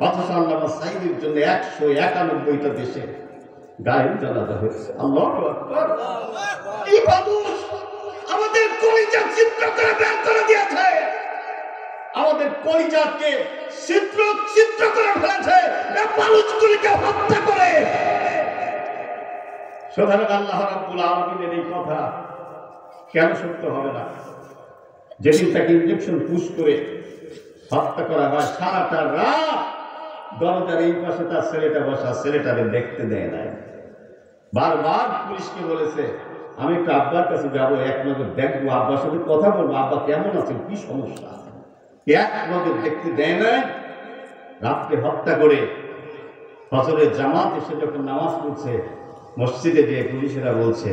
অথচ আল্লামা সাঈদীর জন্য 191টা দেশে গায়েব জানাজা হয়েছে। আল্লাহু আকবার। এই মানুষ আমাদের কলিজা ছিদ্র করে বের করে দিয়েছে, আমাদের কলিজাকে ছিদ্র ছিদ্র করে ফেলেছে মানুষগুলিকে হত্যা করে। সুতরাং আল্লাহ রাব্বুল আলামিনের এই কথা কেন সত্য হবে না? যেদিন তাকে ইনজেকশন পুশ করে হত্যা করা হয়, সারাটা রাত দরজার এই পাশে তার ছেলেটা বসা, ছেলেটাকে দেখতে দেয় নাই। বারবার পুলিশকে বলেছে আমি একটু আব্বার কাছে যাবো, এক নজর দেখবো, আব্বার সাথে কথা বলবো, আব্বা কেমন আছে, কি সমস্যা, এক নজর দেখতে দেয় না। রাত্রে হত্যা করে ফজরের জামাত এসে যখন নামাজ পড়ছে মসজিদে গিয়ে পুলিশেরা বলছে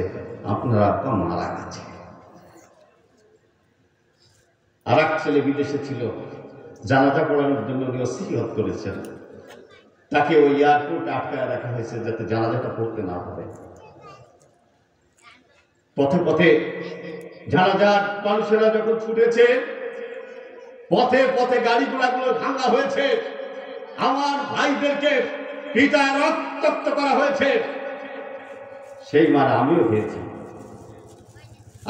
আপনার আব্বা মারা গেছে। আর এক ছেলে বিদেশে ছিল, জানাজা পড়ানোর জন্য উনি ওসিয়ত করেছেন, তাকে ওই এয়ারপোর্টে আটকায় রাখা হয়েছে যাতে জানাজাটা পড়তে না পারে। পথে পথে জানাজার মানুষেরা যখন ছুটেছে, পথে পথে গাড়ি ঘোড়াগুলো ভাঙা হয়েছে, আমার ভাইদেরকে পিটায় রক্তাক্ত করা হয়েছে। সেই মার আমিও খেয়েছি,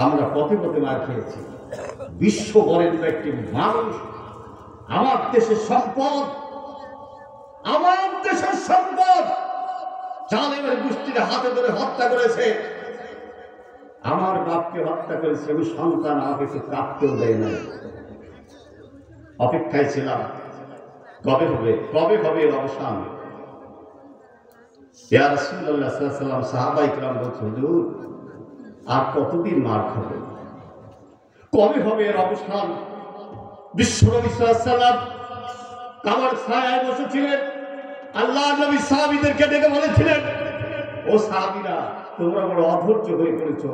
আমরা পথে পথে মার খেয়েছি। বিশ্ব বরেণ্য একটি মানুষ, আমার দেশের সম্পদ, আমার দেশের সম্পদ জালেমের গোষ্ঠীর হাতে ধরে হত্যা করেছে। আমার বাপকে হত্যা করেছে, ওই সন্তান আমাকে একটু কাঁদতেও দেয় নাই। অপেক্ষায় ছিলাম কবে হবে, কবে হবে এর অবসান। ইয়া রাসূলুল্লাহ সাল্লাল্লাহু আলাইহি ওয়াসাল্লাম, সাহাবায়ে কিরাম বলছেন হুজুর আর কতদিন মার খাবে, কবে হবে এর অবসান? বিশ্বনবী সাল্লাল্লাহু আলাইহি ওয়াসাল্লাম কাবার ছায়ায় বসেছিলেন, আল্লাহ নবী সাহাবীদেরকে ডেকে বলেছিলেন ও সাহাবীরা তোমরা বড় অধৈর্য হয়ে পড়েছো,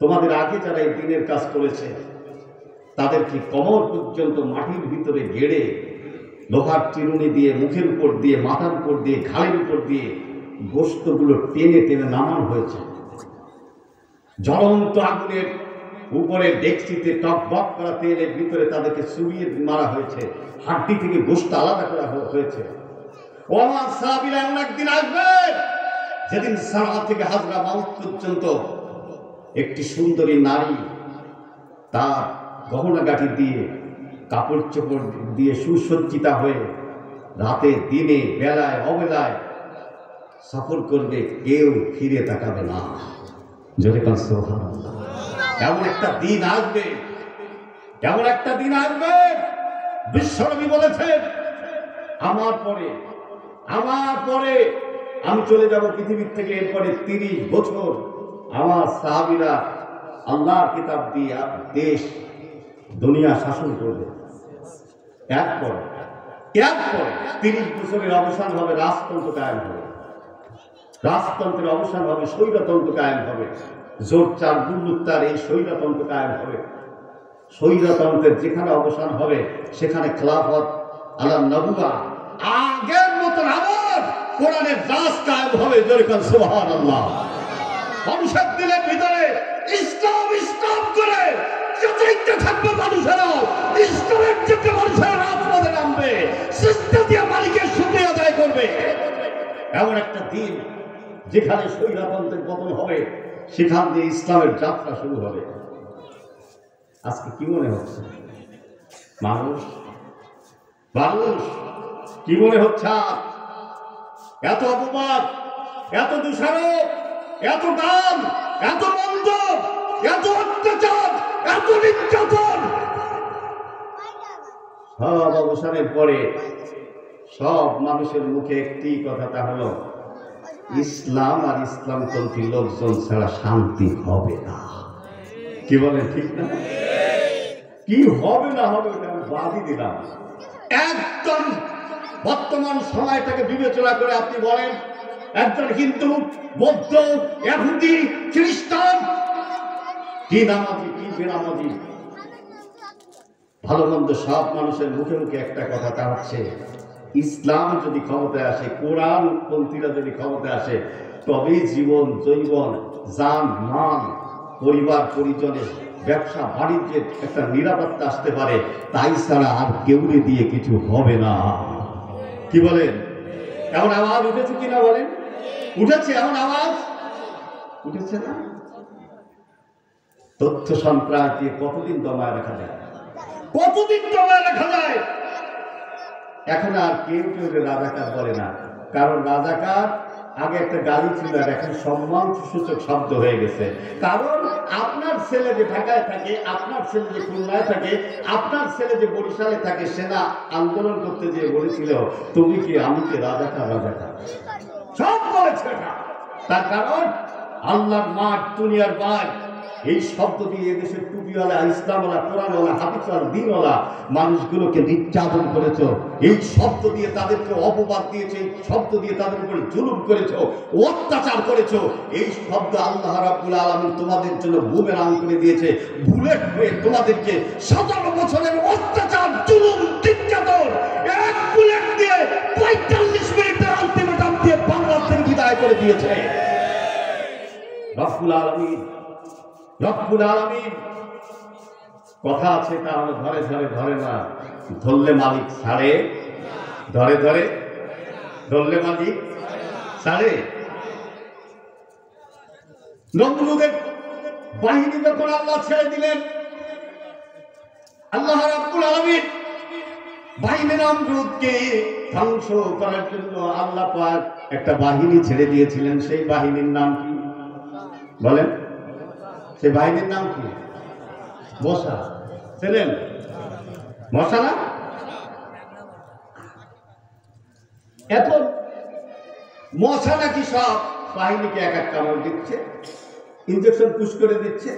তোমাদের আগে যারা এই দিনের কাজ করেছে তাদেরকে কমর পর্যন্ত মাটির ভিতরে গেড়ে লোহার চিরুনি দিয়ে মুখের উপর দিয়ে, মাথার উপর দিয়ে, ঘাড়ের উপর দিয়ে গোশতগুলো টেনে টেনে নামানো হয়েছে। জ্বলন্ত আগুনের উপরে ডেকচিতে টকবক করা তেলের ভিতরে তাদেরকে চুবিয়ে মারা হয়েছে, হাড্ডি থেকে গোশত আলাদা করা হয়েছে। ও আমার সাহাবীরা, এমন একদিন আসবে যেদিন সারা থেকে হাজরা মাউত পর্যন্ত একটি সুন্দরী নারী তার গহনাগাটি দিয়ে, কাপড় চোপড় দিয়ে সুসজ্জিতা হয়ে রাতে দিনে বেলায় অবেলায় সফর করবে, কেউ ফিরে তাকাবে না। জোরে কান সুবহানাল্লাহ। এমন একটা দিন আসবে, এমন একটা দিন আসবে, বিশ্বনবী বলেছেন আমার পরে আমি চলে যাব পৃথিবীর থেকে, এরপরে 30 বছর আমার সাহাবীরা আল্লাহর কিতাব দিয়ে দেশ দুনিয়া শাসন করবে। এরপর 30 বছরের অবসান হবে, রাজতন্ত্র কায়েম হবে, রাজতন্ত্রের অবসান হবে, স্বৈরতন্ত্র কায়েম হবে, জোর চার দুর্বৃত্তার এই স্বৈরতন্ত্র কায়েম হবে। স্বৈরতন্ত্রের যেখানে অবসান হবে সেখানে খেলাফত আলা নবুয়া আগের মতন আবার কোরআনের রাজ কায়েম হবে। জোরে কান সুবহানাল্লাহ। মানুষের দিলের ভিতরে ইসলাম ইসলাম করে যতইতে থাকবে মানুষেরা, ইসলামের জন্য মানুষেরা রাজপথে নামবে, সিজদা দিয়ে মালিকের শুকরিয়া আদায় করবে। এমন একটা দিন যেখানে স্বৈরতন্ত্রের পতন হবে, সেখান দিয়ে ইসলামের যাত্রা শুরু হবে। আজকে কি মনে হচ্ছে মানুষ কি মনে হচ্ছে? এত অপবাদ, এত দূষারোপ, এত দাম, এত মন্দ, এত অত্যাচার, এত নির্যাতন, সব অবসানের পরে সব মানুষের মুখে একটি কথা, তা হলো ইসলাম আর ইসলামপন্থী লোকজন ছাড়া শান্তি হবে না। কি বলেন, ঠিক না? কি হবে না হবে ওটা আমি বাদই দিলাম। একদম বর্তমান সময়টাকে বিবেচনা করে আপনি বলেন একজন হিন্দু, বৌদ্ধ, ইহুদি, খ্রিস্টান, কি নামাজি কি বেনামাজি, ভালো মন্দ সব মানুষের মুখে মুখে একটা কথা, তা হচ্ছে ইসলাম যদি ক্ষমতায় আসে, কোরআন পন্থীরা যদি ক্ষমতায় আসে, তবেই জীবন জৈবন, জান মান, পরিবার পরিজনের, ব্যবসা বাণিজ্যের একটা নিরাপত্তা আসতে পারে। তাই ছাড়া আর কেউ দিয়ে কিছু হবে না। কি বলেন? এমন আওয়াজ উঠেছে কিনা বলেন? উঠেছে, এমন আওয়াজ উঠেছে না? তথ্য সন্ত্রাস দিয়ে কতদিন দমায় রাখা যায়? কতদিন দমায় রাখা যায়? এখন আর কেউ কেউ রাজাকার বলে না, কারণ রাজাকার আগে একটা গালি ছিল, আর এখন সম্মান সূচক শব্দ হয়ে গেছে। কারণ আপনার ছেলে যে ঢাকায় থাকে, আপনার ছেলে যে খুলনায় থাকে, আপনার ছেলে যে বরিশালে থাকে, সেনা আন্দোলন করতে যেয়ে বলেছিল তুমি কি আমি কি রাজাকার রাজাকার সব বলেছে। তার কারণ আল্লাহর মাঠ দুনিয়ার বাদ এই শব্দ দিয়ে এদেশের টুপিওয়ালা, ইসলামওয়ালা, কোরআনওয়ালা, হাদিসওয়ালা, দ্বীনওয়ালা মানুষগুলোকে নির্যাতন করেছ। এই শব্দ দিয়ে তাদেরকে অপবাদ দিয়েছে, এই শব্দ দিয়ে তাদের উপরে জুলুম করেছ, অত্যাচার করেছ। এই শব্দ আল্লাহ রাব্বুল আলামিন তোমাদের জন্য বুমেরাং করে দিয়েছে, বুলেট হয়ে তোমাদেরকে 17 বছরের অত্যাচার, জুলুম, নির্যাতন এক বুলেট দিয়ে 45 মিনিটের আলটিমেটাম দিয়ে বাংলাদেশ থেকে বিদায় করে দিয়েছে রব্বুল আলামিন। রব্বুল আলামিন কথা আছে, তাহলে ধরে ধরে ধরে না, ধরলে মালিক ছাড়ে, ধরে ধরে ধরলে মালিক ছাড়ে। নমরুদের বাহিনী যখন আল্লাহ ছেড়ে দিলেন, আল্লাহ রাব্বুল আলামিন বাহিনী নমরুদকে ধ্বংস করার জন্য আল্লাহ পাক একটা বাহিনী ছেড়ে দিয়েছিলেন। সেই বাহিনীর নাম কি বলেন? সেই বাহিনীর নাম কি? মশা। চেনেন মশা না? এখন মশা নাকি সব বাহিনীকে এক এক কামড় দিচ্ছে, ইনজেকশন পুশ করে দিচ্ছে,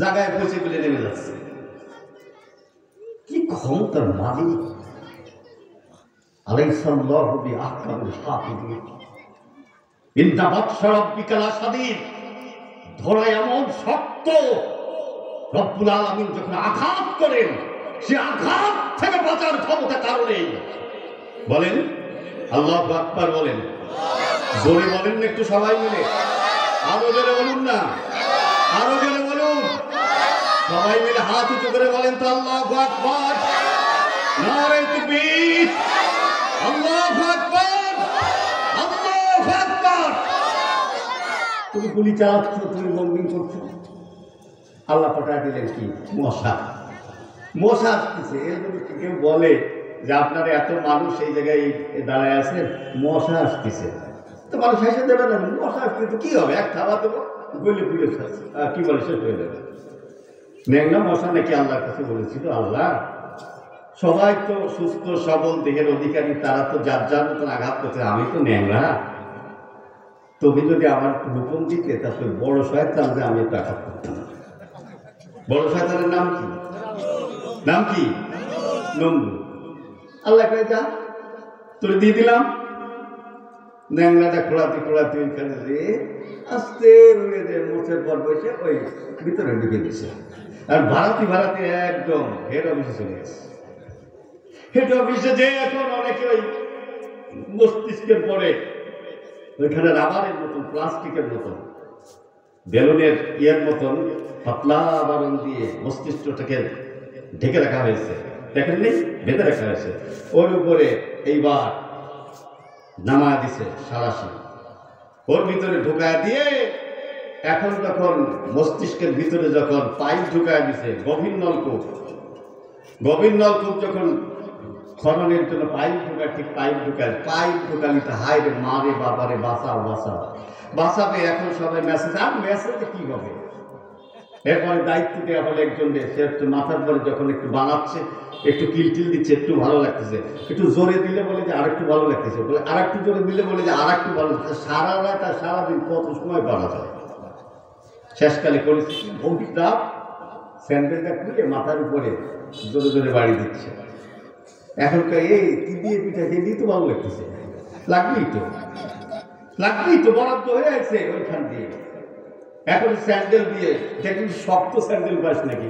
জায়গায় পৌঁছে ফেলে নেমে যাচ্ছে। কি ক্ষমতার মালিক! আলাইসাল্লাহু বিআহকামিল হাকিমিন। ইন্না বাতশা রাব্বিকা লাশাদীদ। ধরা এমন শক্ত, রব্বুল আলামিন যখন আঘাত করেন, সে আঘাত থেকে বাঁচার ক্ষমতা কারণে বলেন আল্লাহু আকবার বলেন, জোরে বলেন না একটু সবাই মিলে, আরো জোরে বলুন না, আরো জোরে বলুন, সবাই মিলে হাত উঁচু করে বলেন তো আল্লাহু আকবার, নারে তাকবীর, আল্লাহু আকবার, আল্লাহু আকবার। তুমি গুলি চালাচ্ছ, তুমি বম্বিং করছো, আল্লাহ পাঠায় দিলেন কি? মশা। মশা আসতেছে। এর যদি কেউ বলে যে আপনারা এত মানুষ এই জায়গায় দাঁড়ায় আছেন, মশা আসতেছে, তো মানুষ হেসে দেবে না? মশা আসতেছে কি হবে, এক খাওয়া দেবো, গলে পুড়ে খাচ্ছে, কি বলে শেষ হয়ে যাবে। ন্যাংরা মশা নাকি আল্লাহর কাছে বলেছিল, আল্লাহ সবাই তো সুস্থ সবল দেহের অধিকারী, তারা তো যার যার মতন আঘাত করছে, আমি তো ন্যাংরা, তুমি যদি আমার হুকুম দিতে তাহলে বড় শয়তান যে আমি একটু আঘাত করতাম। বড় শয়তানের নাম কি? নাম কি? নমরুদ। আল্লাহ কয়ে যা, তোরে দিয়ে দিলাম। ন্যাংরাটা খোড়াতে খোড়াতে ওইখানে যে আস্তে উড়ে যে মোচের পর বসে ওই ভিতরে ঢুকে দিছে, আর ভাড়াতে ভাড়াতে একদম হেড অফিসে চলে গেছে। হেড অফিসে যে এখন অনেকে ওই মস্তিষ্কের পরে ওইখানে রাবারের মতন, প্লাস্টিকের মতন, বেলুনের ইয়ের মতন পাতলা আবরণ দিয়ে মস্তিষ্কটাকে ঢেকে রাখা হয়েছে, দেখেন নেই, বেঁধে রাখা হয়েছে। ওর উপরে এইবার নামা দিছে সারাশি, ওর ভিতরে ঢুকায় দিয়ে এখন যখন মস্তিষ্কের ভিতরে যখন পাইপ ঢুকায় দিছে, গভীর নলকূপ, গভীর নলকূপ যখন খননের জন্য পাইপ ঢুকায়, ঠিক পাইপ ঢুকালিতে হায় রে মারে বাবারে বাঁচাও বাঁচাও বাঁচাবে। এখন সবাই মেসেজ, আর মেসেজে কি হবে? এরপরে দায়িত্ব দেওয়া হলো একজনকে, সে একটু মাথার পরে যখন একটু বানাচ্ছে, একটু কিলটিল দিচ্ছে, একটু ভালো লাগতেছে, একটু জোরে দিলে বলে যে আর একটু ভালো লাগতেছে, বলে আর একটু জোরে দিলে বলে যে আর একটু ভালো লাগতেছে। সারা রাত আর সারাদিন কত সময় বানা যায়। শেষকালে করেছে ভৌতিকটা স্যান্ডেলটা খুলে মাথার উপরে জোরে জোরে বাড়ি দিচ্ছে। এখনকার এই কি দিয়ে পিঠা খেয়ে দিয়ে তো ভালো লাগতেছে, লাগবেই তো বরাদ্দ হয়ে আছে ওইখান দিয়ে। এখন স্যান্ডেল দিয়ে দেখুন, শক্ত স্যান্ডেল পাস নাকি,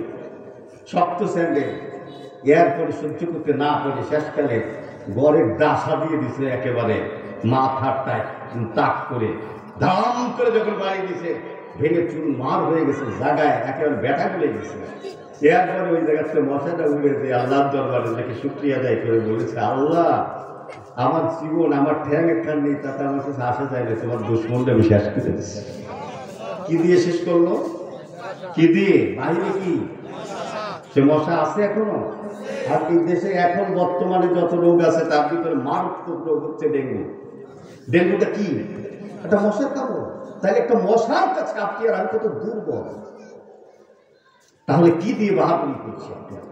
শক্ত স্যান্ডেল এরপরে সহ্য করতে না পারে শেষকালে গড়ের ডাসা দিয়ে দিছে, একেবারে মাথাটায় তাক করে দাম করে যখন বাড়ি দিছে, ভেঙে চুল মার হয়ে গেছে, জায়গায় একেবারে ব্যথা করে গেছে। এরপরে ওই জায়গা থেকে মশাটা উড়ে দিয়ে আল্লাহর দরবারে নাকি শুকরিয়া আদায় করে বলেছে, আল্লাহ আমার জীবন আমার ঠ্যাং একখান নেই, তাতে আমার কাছে আসা যায় না, তোমার দুশ্মনটা আমি শেষ করে দিচ্ছি। কি দিয়ে শেষ করলো? কি দিয়ে? বাইরে কি সে মশা আছে এখনো? আর এই দেশে এখন বর্তমানে যত রোগ আছে তার ভিতরে মারাত্মক রোগ হচ্ছে ডেঙ্গু। ডেঙ্গুটা কি? একটা মশার কামড়। তাহলে একটা মশার কাছে আপনি আর আমি কত দুর্বল। তাহলে কি দিয়ে বাহাদুরি করছে আপনার?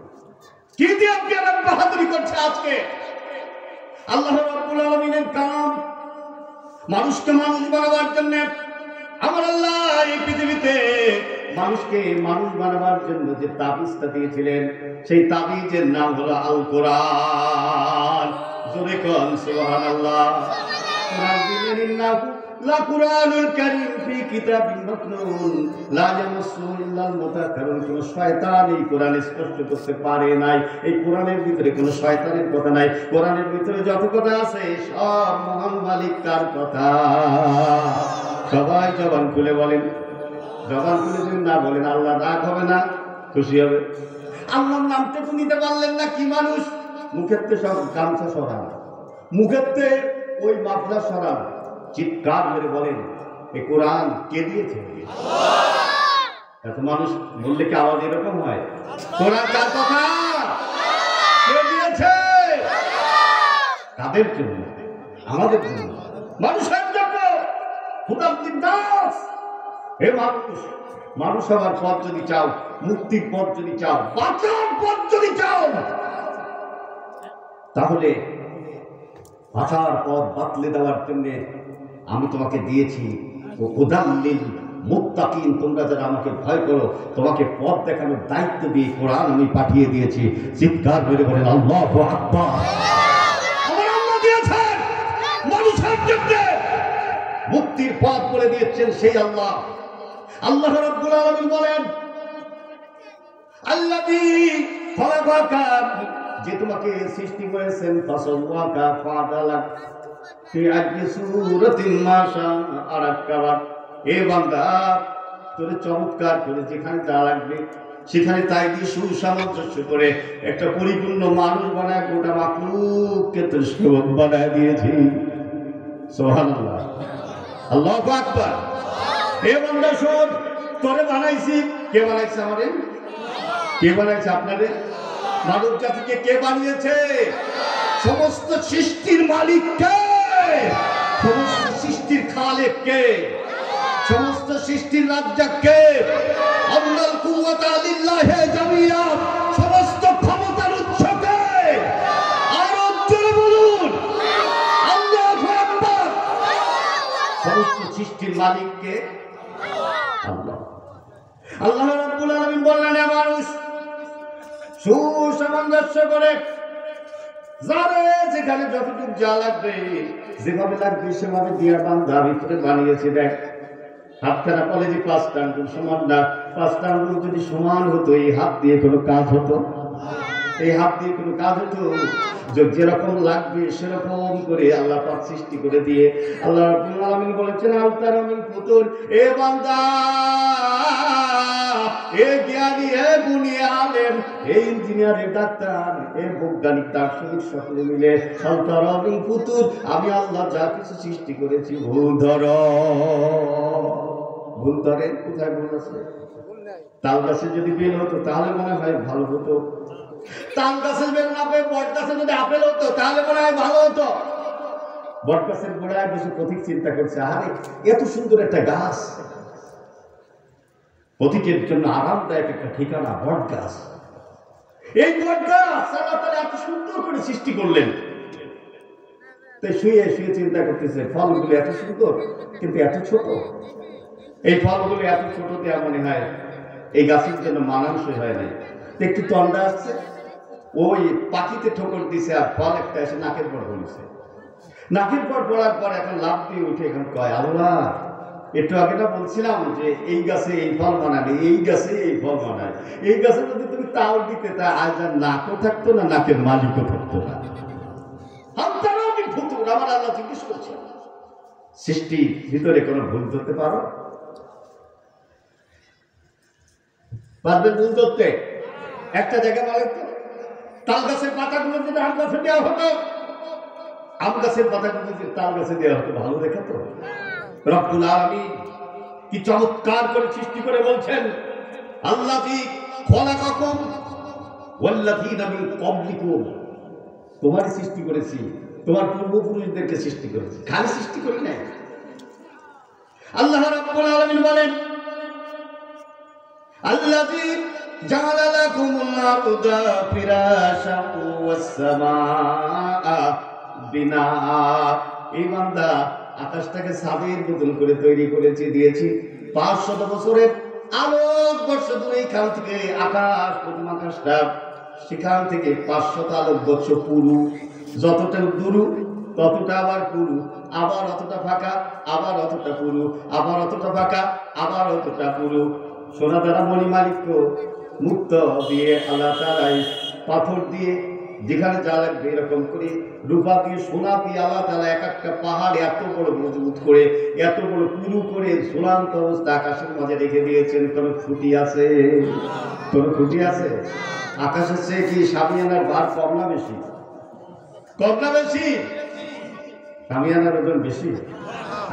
কি দিয়ে আপনি আর আমি বাহাদুরি করছে আজকে? আল্লাহ রাব্বুল আলামিনের কালাম মানুষকে মানুষ বানাবার জন্য, আমার আল্লাহ এই পৃথিবীতে মানুষকে মানুষ বানাবার জন্য যে তাবিজটা দিয়েছিলেন, সেই তাবিজের নাম হলো আল কোরআন। জোরে কোন সুবহানাল্লাহ। কোরআন দিলেন নাম লা কুরআনুল কারীম ফি কিতাবিন মাকনুন লা ইয়ামাসসুহু ইল্লাল মুতাহহারুন। কোন শয়তান এই কোরআন স্পর্শ করতে পারে নাই। এই কোরআনের ভিতরে কোনো শয়তানের কথা নাই। কোরআনের ভিতরে যত কথা আছে সব মহান মালিক কার কথা। সবাই জবান খুলে বলেন। জবান খুলে যদি না বলেন আল্লাহ রাগ হবে না? খুশি হবে? আল্লাহর নামটা তো নিতে পারলেন না, কি মানুষ? মুখেতে সব গামছা সরান, মুখেতে ওই মাফলা সরান, চিৎকার করে বলেন এই কোরআন কে দিয়েছে? এত মানুষ বললে কি আওয়াজ এরকম হয়? কোরআন কার কথা? কে দিয়েছে? কাদের জন্য? আমাদের জন্য, মানুষের জন্য। খুদাবন্দির দাস, হে মানুষ, মানুষ হওয়ার পথ যদি চাও, মুক্তির পথ যদি চাও, বাঁচার পথ যদি চাও, তাহলে বাঁচার পথ বাতলে দেওয়ার জন্য আমি তোমাকে দিয়েছি হুদাল্লিল মুত্তাকিন। তোমরা যারা আমাকে ভয় করো, তোমাকে পথ দেখানোর দায়িত্ব দিয়ে কোরআন আমি পাঠিয়ে দিয়েছি। চিৎকার করে বলেন আল্লাহু আকবার। আমার আল্লাহ দিয়েছেন মানুষের জন্য মুক্তির পথ বলে দিয়েছেন সেই আল্লাহ। আল্লাহ রাব্বুল আলামিন বলেন আল্লাযী খলাকাকা, যে তোমাকে সৃষ্টি করেছেন, ফাসাওয়াকা ফাআদালাক ফি আইয়ি সূরাতিন মা শাআ রাক্কাবাক। এ বান্দা, তোরে চমৎকার করে যেখানে যা লাগবে সেখানে তাই দিয়ে সুসামঞ্জস্য করে একটা পরিপূর্ণ মানুষ বানায় গোটা মাখলুককে তোর সেবক বানায় দিয়েছি। সুবহানাল্লাহ, আল্লাহু আকবার। এ বান্দা শোন, তোরে বানাইছি। কে বানাইছে আমারে? কে বানাইছে আপনারে? মানব জাতিকে কে বানিয়েছে? সমস্ত সৃষ্টির মালিক কে? সমস্ত সৃষ্টির খালেক কে? সমস্ত সৃষ্টির রাজ্জাক কে? আল্লাহর কুওয়াতা লিল্লাহি জামিয়া। সমস্ত ক্ষমতার উৎস কে? আরো জোরে বলুন আল্লাহু আকবার। সমস্ত সৃষ্টির মালিক কে? আল্লাহ। আল্লাহ রাব্বুল আলামিন বললেন হে মানুষ, সুসামঞ্জস্য করে যারে যেখানে যতটুকু যা লাগবে, যেভাবে লাগবে সেভাবে দিয়া বান্ধা ভিতরে বানিয়েছে। দেখ, হাতখানা কলেজে 5টা আঙ্গুল সমান না। 5টা আঙ্গুল যদি সমান হতো, এই হাত দিয়ে কোনো কাজ হতো? এই হাত দিয়ে কোনো কাজ হতো? যেরকম লাগবে সেরকম করে আল্লাহ পাক সৃষ্টি করে দিয়ে আল্লাহ রাব্বুল আলামিন বলেছেন আলতারা মিন ফুতুর। এ বান্দা, এ জ্ঞানী, এ গুণী আলেম, এ ইঞ্জিনিয়ার, এ ডাক্তার, এ বৈজ্ঞানিক, দার্শনিক সকলে মিলে আলতারা মিন ফুতুর, আমি আল্লাহ যা কিছু সৃষ্টি করেছি ভুল ধর। ভুল ধরে? কোথায় ভুল আছে? তাল গাছে যদি বেল হতো তাহলে মনে হয় ভালো হতো। তাল গাছের বেল না পেয়ে বট গাছে যদি আপেল হতো তাহলে মনে হয় ভালো হতো। বট গাছের গোড়ায় বসে পথিক চিন্তা করছে, আরে এত সুন্দর একটা গাছ, পথিকের জন্য আরামদায়ক একটা ঠিকানা বট গাছ। এই বট গাছ আল্লাহ তাআলা এত সুন্দর করে সৃষ্টি করলেন। তাই শুয়ে শুয়ে চিন্তা করতেছে, ফলগুলো এত সুন্দর কিন্তু এত ছোট। এই ফলগুলো এত ছোট দেওয়া মনে হয় এই গাছের জন্য মানানসই হয় না। একটু তন্ডা আসছে, ওই পাখিতে ঠোকর দিছে আর ফল একটা এসে নাকের পর পড়েছে। নাকের পর পড়ার পর এখন লাভ দিয়ে উঠে এখন কয়, আল্লাহ একটু আগে না বলছিলাম যে এই গাছে এই ফল বানাবে, এই গাছে এই ফল বানায়, এই গাছে যদি তুমি তাও দিতে তা আজ আর নাকও থাকতো না, নাকের মালিকও থাকতো না। আমি ভুতুর। আমার আল্লাহ জিজ্ঞেস করছে, সৃষ্টির ভিতরে কোনো ভুল ধরতে পারো? পারবে ভুল ধরতে? একটা জায়গা বলে তো, তাল গাছের পাতাগুলো যদি আম গাছে দেওয়া হতো, আম গাছের পাতাগুলো যদি তাল গাছে দেওয়া হতো ভালো দেখাতো? রব্বুল আলামিন কি চমৎকার করে সৃষ্টি করে বলছেন, আল্লাযী খলাকাকুম ওয়াল্লাযীনা মিন ক্বাবলিকুম, তোমার সৃষ্টি করেছি, তোমার পূর্বপুরুষদেরকে সৃষ্টি করেছি, খালি সৃষ্টি করি নাই। আল্লাহ রাব্বুল আলামিন বলেন, আল্লাযী জাআলা লাকুমুল আরদা ফিরাশান ওয়াস সামাআ বিনাআ, এই বান্দা আকাশটাকে ছাদের মতন করে তৈরি করেছি, দিয়েছি 500 বছরের আলোকবর্ষ দূরে, এখান থেকে আকাশ, প্রথম আকাশটা, সেখান থেকে 500 আলোকবর্ষ পুরু, যতটা দূর ততটা আবার পুরু, আবার অতটা ফাঁকা, আবার অতটা পুরু, আবার অতটা ফাঁকা, আবার অতটা পুরু। সোনা দ্বারা মণিমাণিক্য মুক্ত দিয়ে আল্লাহ তাআলা পাথর দিয়ে যেখানে যা লাগবে এরকম করে রূপা দিয়ে সোনা দিয়ে আল্লাহ তাআলা এক একটা পাহাড় এত বড় মজবুত করে, এত বড় পুরু করে ঝুলন্ত অবস্থা আকাশের মাঝে রেখে দিয়েছেন। কোনো খুঁটি আছে? কোনো খুঁটি আছে? আকাশের চেয়ে কি সামিয়ানার ভার কম না বেশি? কম না বেশি? সামিয়ানার ওজন বেশি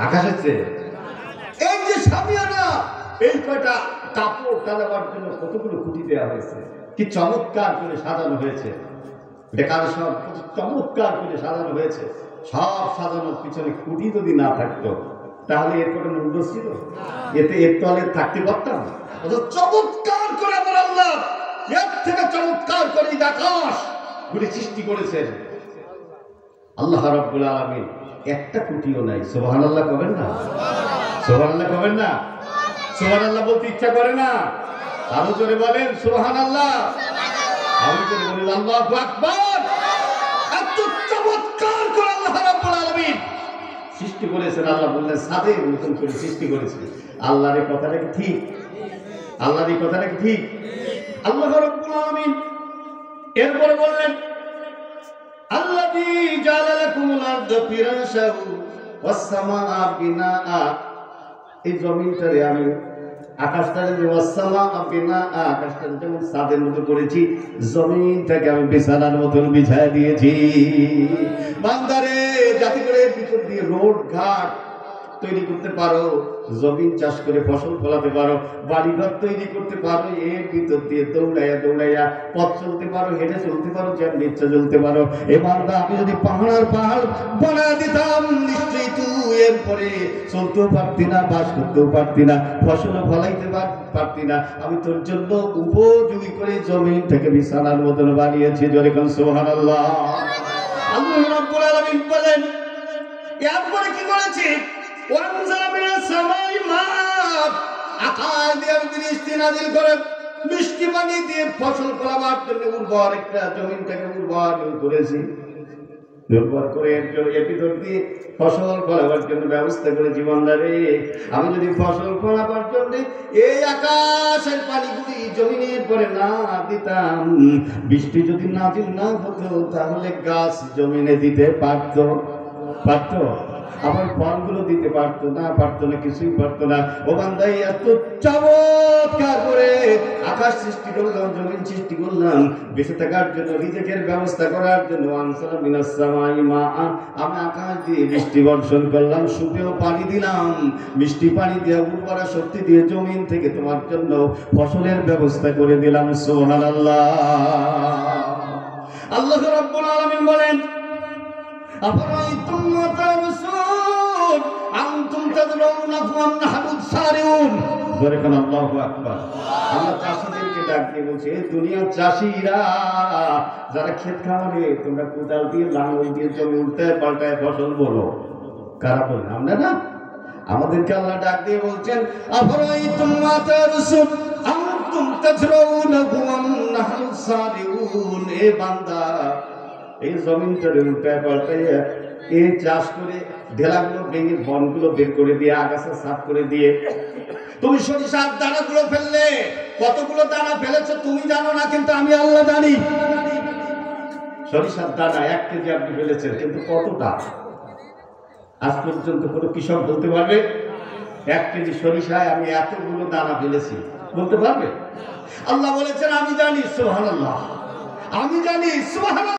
আকাশের চেয়ে। এই যে সামিয়ানা, এই কয়টা কাপড় টানাবার জন্য কতগুলো খুঁটি দেওয়া হয়েছে, কি চমৎকার করে সাজানো হয়েছে। বেকার সব চমৎকার করে সাজানো হয়েছে। সব সাজানোর পিছনে খুঁটি যদি না থাকতো তাহলে এর কোনো মূল্য ছিল? এতে এর তলে থাকতে পারতাম? চমৎকার করে আমার আল্লাহ এর থেকে চমৎকার করে আকাশ গুলি সৃষ্টি করেছেন। আল্লাহ রাব্বুল আলামিন একটা খুঁটিও নাই। সুবহানাল্লাহ কবেন না? সুবহানাল্লাহ কবেন না? সুবহানাল্লাহ বলতে ইচ্ছা করে না? আরো জোরে বলেন সুবহানাল্লাহ। আরো জোরে বলেন আল্লাহু আকবার। এত চমৎকার করে আল্লাহ রাব্বুল আলামিন সৃষ্টি করেছেন। আল্লাহ বললেন ছাদের মতন করে সৃষ্টি করেছেন। আল্লাহর এই কথাটা কি ঠিক? আল্লাহর এই কথাটা কি ঠিক? আল্লাহ রাব্বুল আলামিন এরপরে বললেন, আল্লাযী জাআলা লাকুমুল আরদা ফিরাশান ওয়াস সামাআ বিনাআ, এই জমিনটারে আমি আকাশটারে ওয়াস সামাআ বিনাআ, আকাশটারে যেমন ছাদের মতো করেছি, জমিনটাকে আমি বিছানার মতন বিছায় দিয়েছি। বান্দারে যাতে করে ভিতর দিয়ে রোড ঘাট তৈরি করতে পারো, জমিন চাষ করে ফসল ফলাতে পারো, বাড়িঘর তৈরি করতে পারো, এর ভিতর দিয়ে দৌড়াইয়া দৌড়াইয়া পথ চলতে পারো, হেঁটে চলতে পারো, যেমন ইচ্ছা চলতে পারো। এ বান্দা, আমি যদি পাহাড় বানায় দিতাম, নিশ্চয়ই তুই এরপরে চলতেও পারতি না, বাস করতেও পারতি না, ফসলও ফলাইতে পারতি না। আমি তোর জন্য উপযোগী করে জমিনটাকে বিছানার মতন বানিয়েছি। জোরে কোন সুবহানাল্লাহ। আল্লাহ রাব্বুল আলামিন বলেন, এরপরে কি করেছি? আকাশ দিয়ে বৃষ্টি নাজিল করে, বৃষ্টি পানি দিয়ে ফসল ফলাবার জন্য উর্বর একটা জমিনটাকে উর্বর করেছি। উর্বর করে এর ভিতর দিয়ে ফসল ফলাবার জন্য ব্যবস্থা করে জীবনদারে, আমি যদি ফসল ফলাবার জন্য এই আকাশের পানিগুলি জমিনের পরে না দিতাম, বৃষ্টি যদি নাজিল না হতো, তাহলে গাছ জমিনে দিতে পারতো? আবার ফলগুলো দিতে পারতো না, কিছুই পারতো না। ও বান্দা, এত চমৎকার করে আকাশ সৃষ্টি করলাম, জমিন সৃষ্টি করলাম, বেঁচে থাকার জন্য, রিজিকের ব্যবস্থা করার জন্য। আনসালা মিনাস সামাই মাআ, আমি আকাশ দিয়ে বৃষ্টি বর্ষণ করলাম, সুপেয় পানি দিলাম, মিষ্টি পানি দিয়ে উর্বরা শক্তি দিয়ে জমিন থেকে তোমার জন্য ফসলের ব্যবস্থা করে দিলাম। সুবহানাল্লাহ। আল্লাহ রাব্বুল আলামিন বলেন, আফরাইতুম মা তাবসুন আনতুম তাদরুনাহু আম নাহনু সারিউন। বলেন আল্লাহু আকবার। আমরা চাষীদেরকে ডাক দিয়ে বলছি, এই দুনিয়ার চাষীরা যারা ক্ষেত খামারে, তোমরা কোদাল দিয়ে লাঙল দিয়ে জমি উল্টায় পাল্টায় ফসল বলো। কারা বলে? আমরা না। আমাদেরকে আল্লাহ ডাক দিয়ে বলছেন, আফরাইতুম মা তাবসুন আনতুম তাদরুনাহু আম নাহনু সারিউন। এ বান্দা, এই জমিনটারে উল্টায় পাল্টাইয়া এই চাষ করে ঢেলাগুলো ভেঙে বনগুলো বের করে দিয়ে আগাছা সাফ করে দিয়ে তুমি সরিষার দানাগুলো ফেললে, কতগুলো দানা ফেলেছো তুমি জানো না, কিন্তু আমি আল্লাহ জানি। সরিষার দানা 1 কেজি আপনি ফেলেছেন, কিন্তু কতটা? আজ পর্যন্ত কোনো কৃষক বলতে পারবে 1 কেজি সরিষায় আমি এতগুলো দানা ফেলেছি? বলতে পারবে? আল্লাহ বলেছেন আমি জানি। সুবহানাল্লাহ। আমি জানি। সুবহানাল্লাহ।